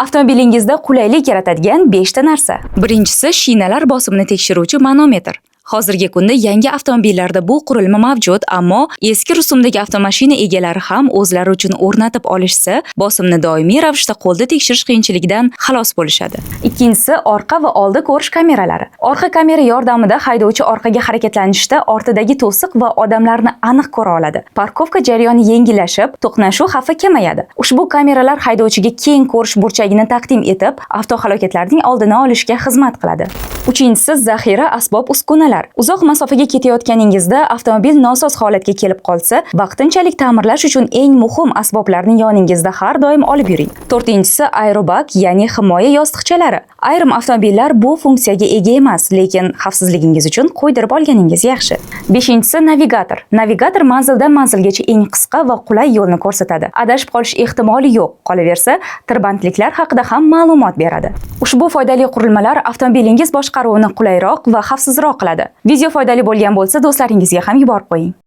Avtomobilingizda qulaylik yaratadigan 5 ta narsa. Birinchisi shinalar bosimini tekshiruvchi manometr. Hozirgi kunda yangi avtomobillarda bu qurilma mavjud, ammo eski rusumdagi avtomashina egalari ham o'zlari uchun o'rnatib olishsa, bosimni doimiy ravishda qo'lda tekshirish qiyinchiligidan xalos bo'lishadi. Ikkinchisi orqa va oldi ko'rish kameralari. Orqa kamera yordamida haydovchi orqaga harakatlanishda ortidagi to'siq va odamlarni aniq ko'ra oladi. Parkovka jarayoni yengillashib, to'qnashuv xavfi kamayadi. Ushbu kameralar haydovchiga keng ko'rish burchagini taqdim etib, avtohalokatlarning oldini olishga xizmat qiladi. Uchinchisi zaxira asbob-uskunalar. Uzoq masofaga ketayotganingizda avtomobil nosoz holatga kelib qolsa, vaqtinchalik ta'mirlash uchun eng muhim asboblarni yoningizda har doim olib yuring. To'rtinchisi aerobag, ya'ni himoya yostiqchalari. Ayrim avtomobillar bu funksiyaga ega emas, lekin xavfsizligingiz uchun qo'ydirib olganingiz yaxshi. Beshinchisi navigator. Navigator manzildan manzilgacha eng qisqa va qulay yo'lni ko'rsatadi. Adashib qolish ehtimoli yo'q. Qolaversa, tirbandliklar haqida ham ma'lumot beradi. Ushbu foydali qurilmalar avtomobilingiz boshqaruvini qulayroq va xavfsizroq qiladi. Video foydali bo'lgan bo'lsa, do'stlaringizga ham yuborib qo'ying.